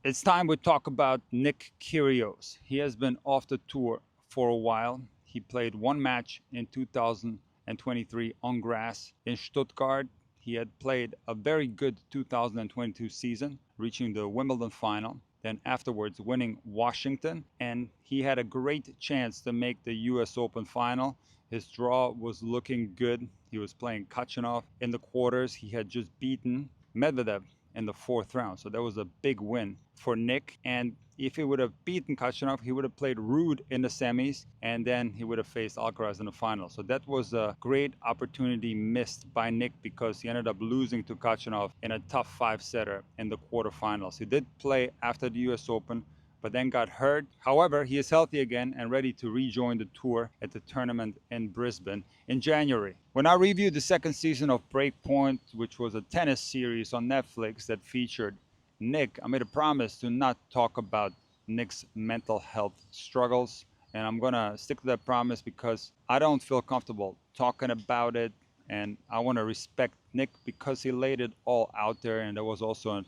It's time we talk about Nick Kyrgios. He has been off the tour for a while. He played one match in 2023 on grass in Stuttgart. He had played a very good 2022 season, reaching the Wimbledon final, then afterwards winning Washington, and he had a great chance to make the US Open final. His draw was looking good. He was playing Kachanov in the quarters. He had just beaten Medvedev in the fourth round. So that was a big win for Nick. And if he would have beaten Kachanov, he would have played Ruud in the semis, and then he would have faced Alcaraz in the final. So that was a great opportunity missed by Nick because he ended up losing to Kachanov in a tough five-setter in the quarterfinals. He did play after the US Open, but then got hurt. However, he is healthy again and ready to rejoin the tour at the tournament in Brisbane in January. When I reviewed the second season of Breakpoint, which was a tennis series on Netflix that featured Nick, I made a promise to not talk about Nick's mental health struggles. And I'm going to stick to that promise because I don't feel comfortable talking about it. And I want to respect Nick because he laid it all out there. And there was also a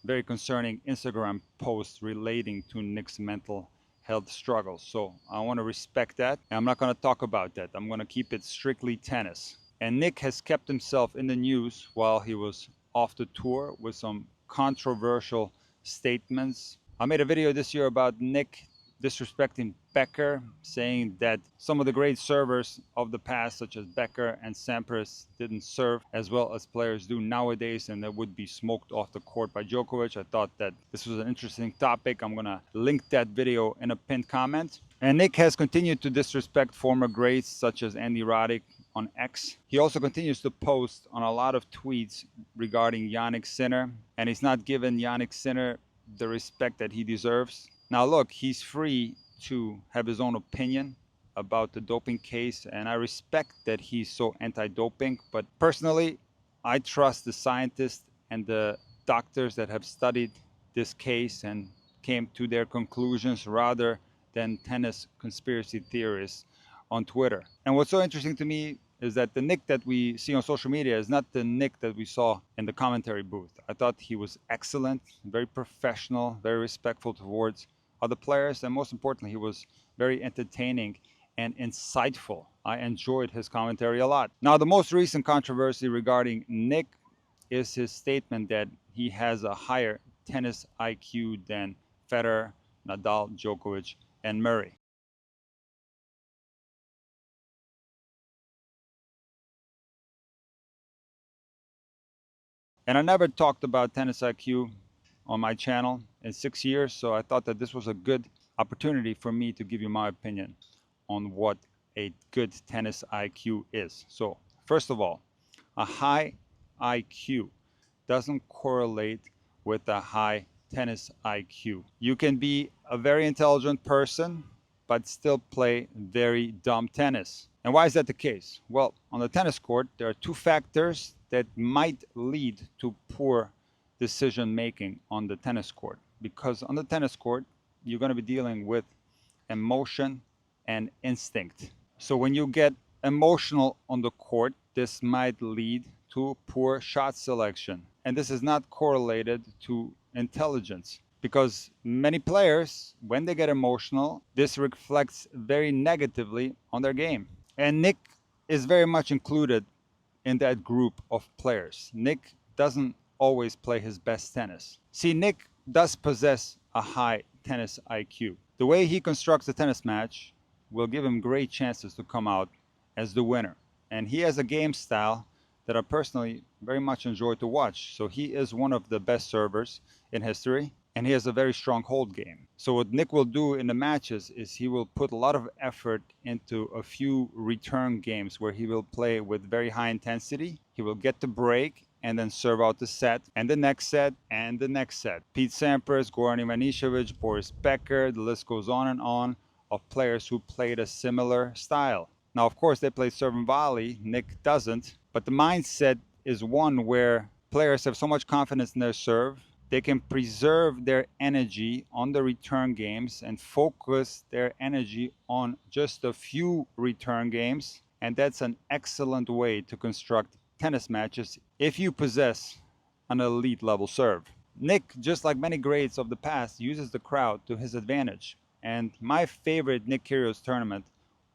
very concerning Instagram post relating to Nick's mental health struggles. So I want to respect that. And I'm not going to talk about that. I'm going to keep it strictly tennis. And Nick has kept himself in the news while he was off the tour with some controversial statements. I made a video this year about Nick disrespecting Becker, saying that some of the great servers of the past, such as Becker and Sampras, didn't serve as well as players do nowadays, and that would be smoked off the court by Djokovic. I thought that this was an interesting topic. I'm going to link that video in a pinned comment. And Nick has continued to disrespect former greats such as Andy Roddick on X. He also continues to post on a lot of tweets regarding Jannik Sinner, and he's not given Jannik Sinner the respect that he deserves. Now look, he's free to have his own opinion about the doping case, and I respect that he's so anti-doping, but personally, I trust the scientists and the doctors that have studied this case and came to their conclusions rather than tennis conspiracy theorists on Twitter. And what's so interesting to me is that the Nick that we see on social media is not the Nick that we saw in the commentary booth. I thought he was excellent, very professional, very respectful towards other players, and most importantly, he was very entertaining and insightful. I enjoyed his commentary a lot. Now, the most recent controversy regarding Nick is his statement that he has a higher tennis IQ than Federer, Nadal, Djokovic, and Murray. And I never talked about tennis IQ on my channel in 6 years, so I thought that this was a good opportunity for me to give you my opinion on what a good tennis IQ is. So, first of all, a high IQ doesn't correlate with a high tennis IQ. You can be a very intelligent person, but still play very dumb tennis. And why is that the case? Well, on the tennis court, there are two factors that might lead to poor decision making on the tennis court. Because on the tennis court, you're going to be dealing with emotion and instinct. So when you get emotional on the court, this might lead to poor shot selection. And this is not correlated to intelligence because many players, when they get emotional, this reflects very negatively on their game. And Nick is very much included in that group of players. Nick doesn't always play his best tennis. See, Nick does possess a high tennis IQ. The way he constructs a tennis match will give him great chances to come out as the winner. And he has a game style that I personally very much enjoy to watch. So he is one of the best servers in history, and he has a very strong hold game. So what Nick will do in the matches is he will put a lot of effort into a few return games where he will play with very high intensity. He will get the break and then serve out the set, and the next set, and the next set. Pete Sampras, Goran Ivanisevic, Boris Becker, the list goes on of players who played a similar style. Now, of course, they play serve and volley. Nick doesn't. But the mindset is one where players have so much confidence in their serve, they can preserve their energy on the return games and focus their energy on just a few return games. And that's an excellent way to construct tennis matches if you possess an elite level serve. Nick, just like many greats of the past, uses the crowd to his advantage. And my favorite Nick Kyrgios tournament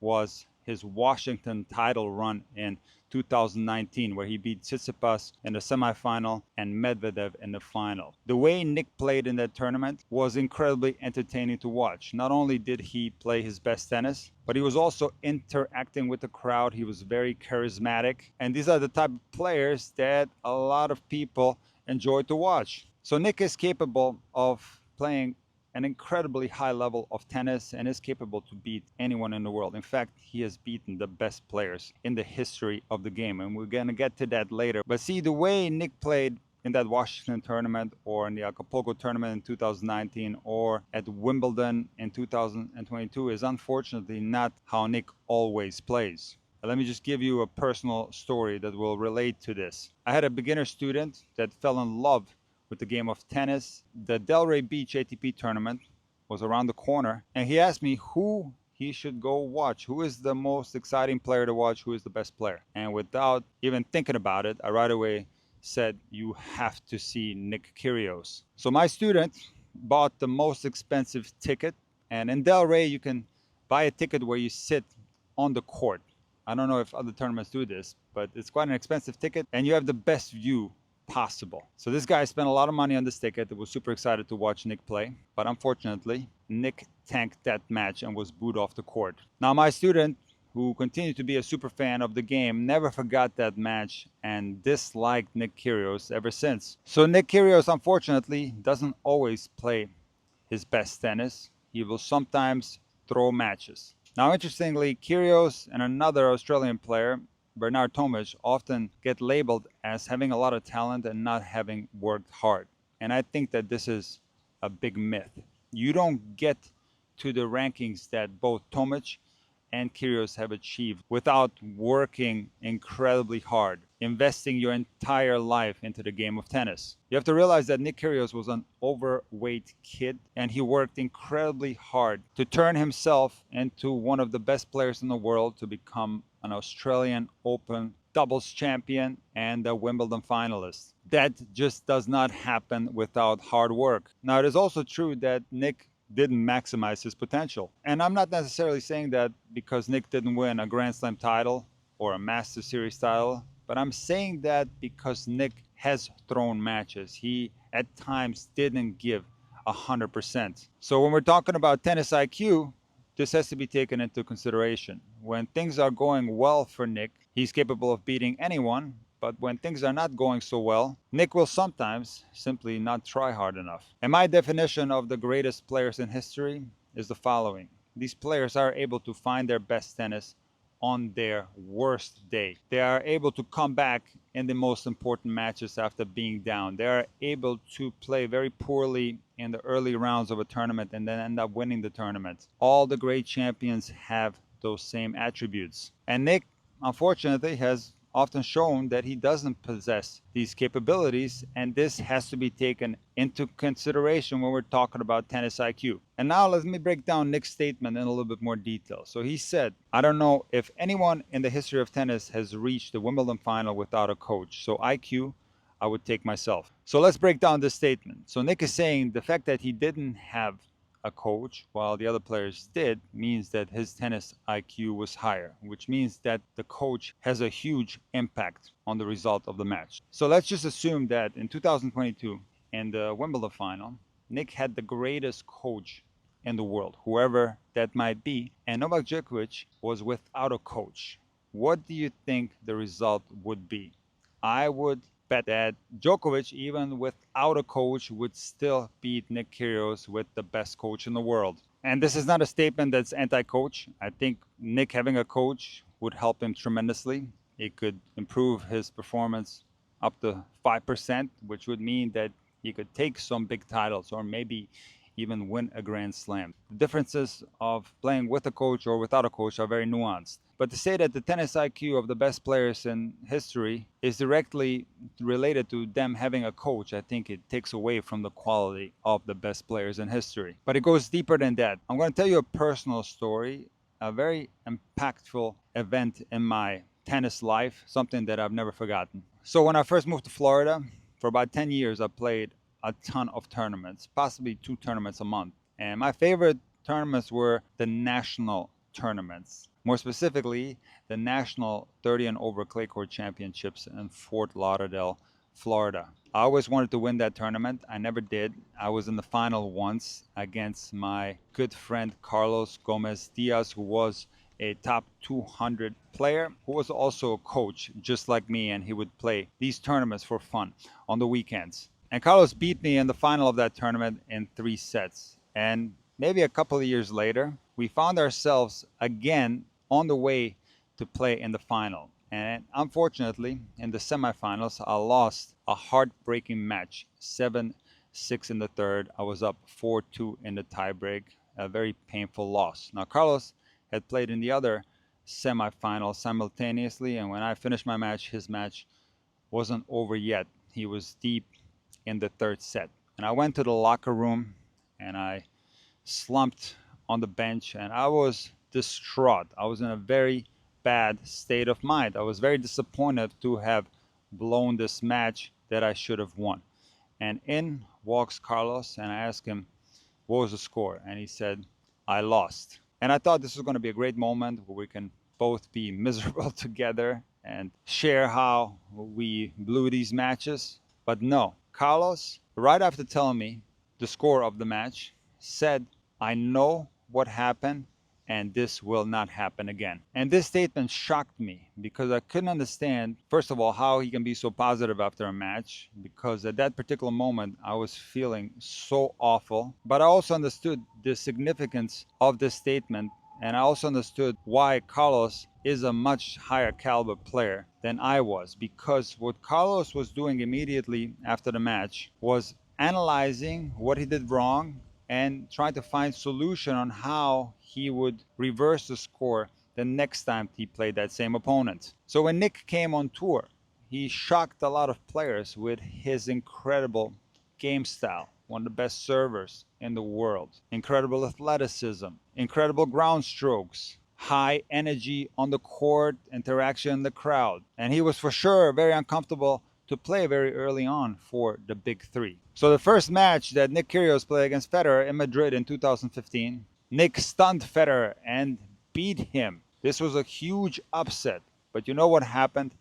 was his Washington title run in 2019, where he beat Tsitsipas in the semifinal and Medvedev in the final. The way Nick played in that tournament was incredibly entertaining to watch. Not only did he play his best tennis, but he was also interacting with the crowd. He was very charismatic. And these are the type of players that a lot of people enjoy to watch. So Nick is capable of playing an incredibly high level of tennis and is capable to beat anyone in the world. In fact, he has beaten the best players in the history of the game, and we're going to get to that later. But see, the way Nick played in that Washington tournament or in the Acapulco tournament in 2019 or at Wimbledon in 2022 is unfortunately not how Nick always plays. Let me just give you a personal story that will relate to this. I had a beginner student that fell in love with the game of tennis. The Delray Beach ATP tournament was around the corner, and he asked me who he should go watch. Who is the most exciting player to watch? Who is the best player? And without even thinking about it, I right away said, you have to see Nick Kyrgios. So my student bought the most expensive ticket, and in Delray you can buy a ticket where you sit on the court. I don't know if other tournaments do this, but it's quite an expensive ticket, and you have the best view possible. So this guy spent a lot of money on this ticket. He was super excited to watch Nick play, but unfortunately, Nick tanked that match and was booed off the court. Now, my student, who continued to be a super fan of the game, never forgot that match and disliked Nick Kyrgios ever since. So Nick Kyrgios, unfortunately, doesn't always play his best tennis. He will sometimes throw matches. Now, interestingly, Kyrgios and another Australian player, Bernard Tomic, often get labeled as having a lot of talent and not having worked hard. And I think that this is a big myth. You don't get to the rankings that both Tomic and Kyrgios have achieved without working incredibly hard, investing your entire life into the game of tennis. You have to realize that Nick Kyrgios was an overweight kid, and he worked incredibly hard to turn himself into one of the best players in the world, to become an Australian Open doubles champion and a Wimbledon finalist. That just does not happen without hard work. Now, it is also true that Nick didn't maximize his potential. And I'm not necessarily saying that because Nick didn't win a Grand Slam title or a Master Series title, but I'm saying that because Nick has thrown matches. He at times didn't give 100%. So when we're talking about tennis IQ, this has to be taken into consideration. When things are going well for Nick, he's capable of beating anyone. But when things are not going so well, Nick will sometimes simply not try hard enough. And my definition of the greatest players in history is the following. These players are able to find their best tennis on their worst day. They are able to come back in the most important matches after being down. They are able to play very poorly in the early rounds of a tournament and then end up winning the tournament. All the great champions have those same attributes. And Nick, unfortunately, has often shown that he doesn't possess these capabilities, and this has to be taken into consideration when we're talking about tennis IQ. And now let me break down Nick's statement in a little bit more detail. So he said, I don't know if anyone in the history of tennis has reached the Wimbledon final without a coach. So IQ, I would take myself. So let's break down this statement. So Nick is saying the fact that he didn't have a coach while the other players did means that his tennis IQ was higher, which means that the coach has a huge impact on the result of the match. So let's just assume that in 2022 in the Wimbledon final, Nick had the greatest coach in the world, whoever that might be, and Novak Djokovic was without a coach. What do you think the result would be? I would bet that Djokovic, even without a coach, would still beat Nick Kyrgios with the best coach in the world. And this is not a statement that's anti-coach. I think Nick having a coach would help him tremendously. It could improve his performance up to 5%, which would mean that he could take some big titles or maybe even win a Grand Slam. The differences of playing with a coach or without a coach are very nuanced. But to say that the tennis IQ of the best players in history is directly related to them having a coach, I think it takes away from the quality of the best players in history. But it goes deeper than that. I'm going to tell you a personal story, a very impactful event in my tennis life, something that I've never forgotten. So when I first moved to Florida, for about 10 years, I played a ton of tournaments, possibly 2 tournaments a month. And my favorite tournaments were the national tournaments. More specifically, the National 30 and Over Clay Court Championships in Fort Lauderdale, Florida. I always wanted to win that tournament. I never did. I was in the final once against my good friend Carlos Gomez Diaz, who was a top 200 player, who was also a coach just like me, and he would play these tournaments for fun on the weekends. And Carlos beat me in the final of that tournament in 3 sets. And maybe a couple of years later, we found ourselves again on the way to play in the final. And unfortunately, in the semifinals, I lost a heartbreaking match, 7-6 in the third. I was up 4-2 in the tiebreak, a very painful loss. Now, Carlos had played in the other semifinal simultaneously, and when I finished my match, his match wasn't over yet. He was deep in the third set. And I went to the locker room and I slumped on the bench, and I was distraught. I was in a very bad state of mind. I was very disappointed to have blown this match that I should have won. And in walks Carlos, and I asked him, what was the score? And he said, I lost. And I thought this was going to be a great moment where we can both be miserable together and share how we blew these matches. But no, Carlos, right after telling me the score of the match, said, I know what happened, and this will not happen again. And this statement shocked me because I couldn't understand, first of all, how he can be so positive after a match, because at that particular moment I was feeling so awful. But I also understood the significance of this statement, and I also understood why Carlos is a much higher caliber player than I was, because what Carlos was doing immediately after the match was analyzing what he did wrong and trying to find solution on how he would reverse the score the next time he played that same opponent. So when Nick came on tour, he shocked a lot of players with his incredible game style, one of the best servers in the world, incredible athleticism, incredible ground strokes, high energy on the court, interaction in the crowd. And he was for sure very uncomfortable to play very early on for the big three. So the first match that Nick Kyrgios played against Federer in Madrid in 2015, Nick stunned Federer and beat him. This was a huge upset. But you know what happened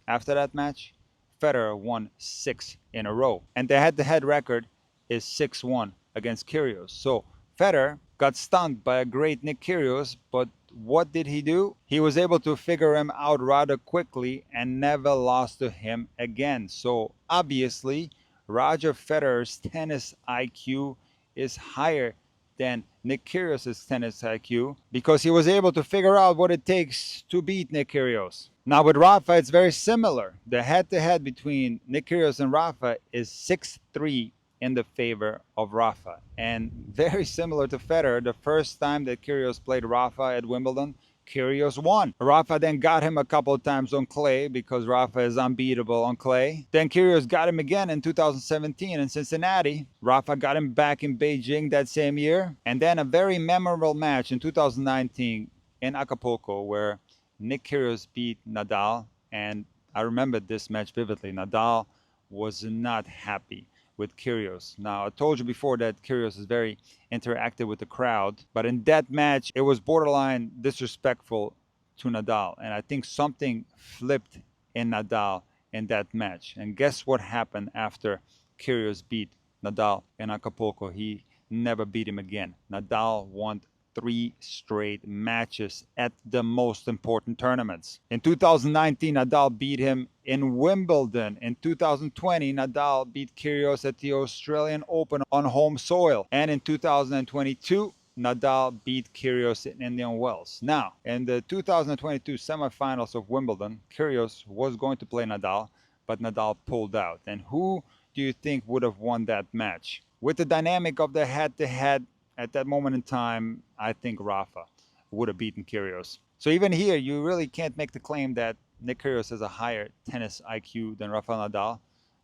after that match? Federer won 6 in a row. And the head-to-head record is 6-1 against Kyrgios. So Federer got stunned by a great Nick Kyrgios, but what did he do? He was able to figure him out rather quickly and never lost to him again. So obviously, Roger Federer's tennis IQ is higher than Nick Kyrgios' tennis IQ because he was able to figure out what it takes to beat Nick Kyrgios. Now with Rafa, it's very similar. The head-to-head between Nick Kyrgios and Rafa is 6-3 in the favor of Rafa. And very similar to Federer, the first time that Kyrgios played Rafa at Wimbledon, Kyrgios won. Rafa then got him a couple of times on clay because Rafa is unbeatable on clay. Then Kyrgios got him again in 2017 in Cincinnati. Rafa got him back in Beijing that same year. And then a very memorable match in 2019 in Acapulco where Nick Kyrgios beat Nadal. And I remember this match vividly. Nadal was not happy with Kyrgios. Now, I told you before that Kyrgios is very interactive with the crowd, but in that match, it was borderline disrespectful to Nadal. And I think something flipped in Nadal in that match. And guess what happened after Kyrgios beat Nadal in Acapulco? He never beat him again. Nadal won 3 straight matches at the most important tournaments. In 2019, Nadal beat him in Wimbledon. In 2020, Nadal beat Kyrgios at the Australian Open on home soil. And in 2022, Nadal beat Kyrgios in Indian Wells. Now, in the 2022 semifinals of Wimbledon, Kyrgios was going to play Nadal, but Nadal pulled out. And who do you think would have won that match? With the dynamic of the head-to-head, at that moment in time, I think Rafa would have beaten Kyrgios. So even here, you really can't make the claim that Nick Kyrgios has a higher tennis IQ than Rafael Nadal.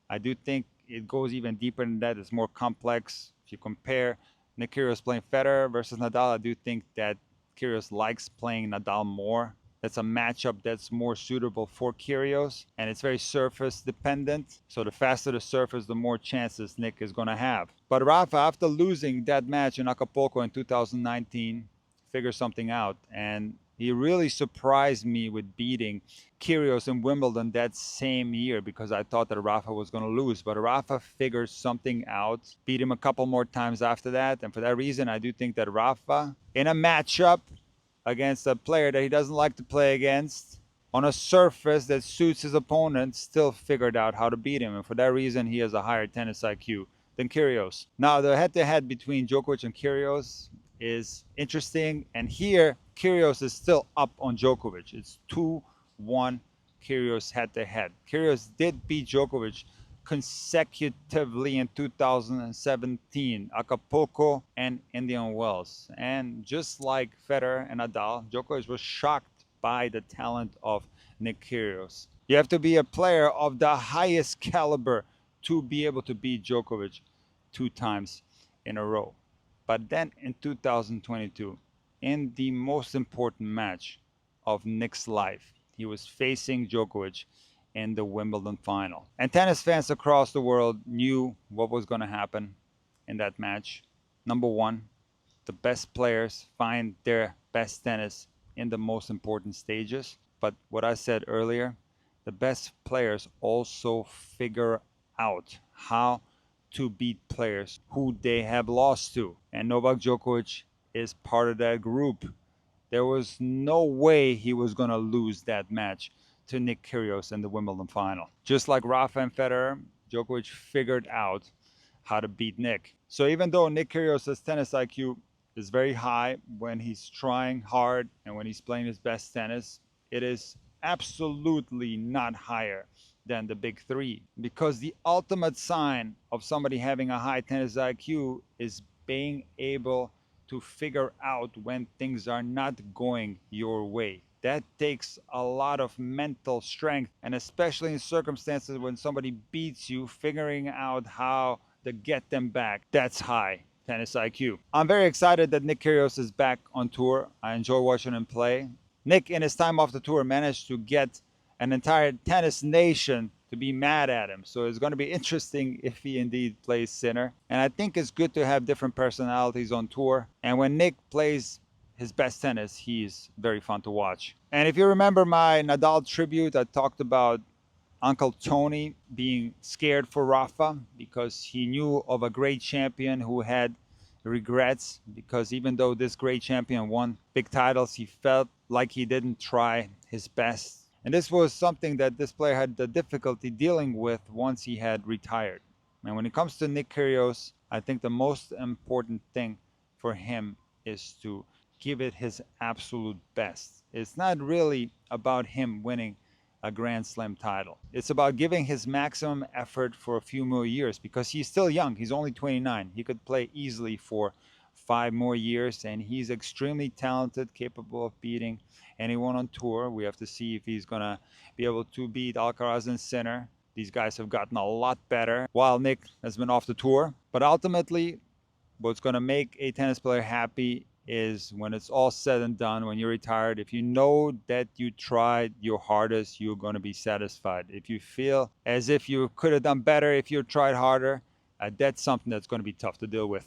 I do think it goes even deeper than that. It's more complex. If you compare Nick Kyrgios playing Federer versus Nadal, I do think that Kyrgios likes playing Nadal more That's a matchup that's more suitable for Kyrgios, and it's very surface dependent. So the faster the surface, the more chances Nick is going to have. But Rafa, after losing that match in Acapulco in 2019, figured something out, and he really surprised me with beating Kyrgios in Wimbledon that same year, because I thought that Rafa was going to lose. But Rafa figured something out, beat him a couple more times after that. And for that reason, I do think that Rafa, in a matchup against a player that he doesn't like to play against, on a surface that suits his opponent, still figured out how to beat him. And for that reason, he has a higher tennis IQ than Kyrgios. Now, the head-to-head between Djokovic and Kyrgios is interesting. And here, Kyrgios is still up on Djokovic. It's 2-1 Kyrgios head-to-head. Kyrgios did beat Djokovic consecutively in 2017, Acapulco and Indian Wells. And just like Federer and Nadal, Djokovic was shocked by the talent of Nick Kyrgios. You have to be a player of the highest caliber to be able to beat Djokovic 2 times in a row. But then in 2022, in the most important match of Nick's life, he was facing Djokovic in the Wimbledon final. And tennis fans across the world knew what was going to happen in that match. Number one, the best players find their best tennis in the most important stages. But what I said earlier, the best players also figure out how to beat players who they have lost to. And Novak Djokovic is part of that group. There was no way he was going to lose that match to Nick Kyrgios in the Wimbledon final. Just like Rafa and Federer, Djokovic figured out how to beat Nick. So even though Nick Kyrgios' tennis IQ is very high when he's trying hard and when he's playing his best tennis, it is absolutely not higher than the big three. Because the ultimate sign of somebody having a high tennis IQ is being able to figure out when things are not going your way. That takes a lot of mental strength, and especially in circumstances when somebody beats you, figuring out how to get them back. That's high tennis IQ. I'm very excited that Nick Kyrgios is back on tour. I enjoy watching him play. Nick, in his time off the tour, managed to get an entire tennis nation to be mad at him. So it's going to be interesting if he indeed plays Sinner. And I think it's good to have different personalities on tour. And when Nick plays his best tennis, he's very fun to watch. And if you remember my Nadal tribute, I talked about Uncle Tony being scared for Rafa because he knew of a great champion who had regrets, because even though this great champion won big titles, he felt like he didn't try his best. And this was something that this player had the difficulty dealing with once he had retired. And when it comes to Nick Kyrgios, I think the most important thing for him is to give it his absolute best. It's not really about him winning a Grand Slam title. It's about giving his maximum effort for a few more years, because he's still young. He's only 29. He could play easily for 5 more years, and he's extremely talented, capable of beating anyone on tour. We have to see if he's going to be able to beat Alcaraz and Sinner. These guys have gotten a lot better while Nick has been off the tour. But ultimately, what's going to make a tennis player happy is when it's all said and done, when you're retired, if you know that you tried your hardest, you're going to be satisfied. If you feel as if you could have done better if you tried harder, that's something that's going to be tough to deal with.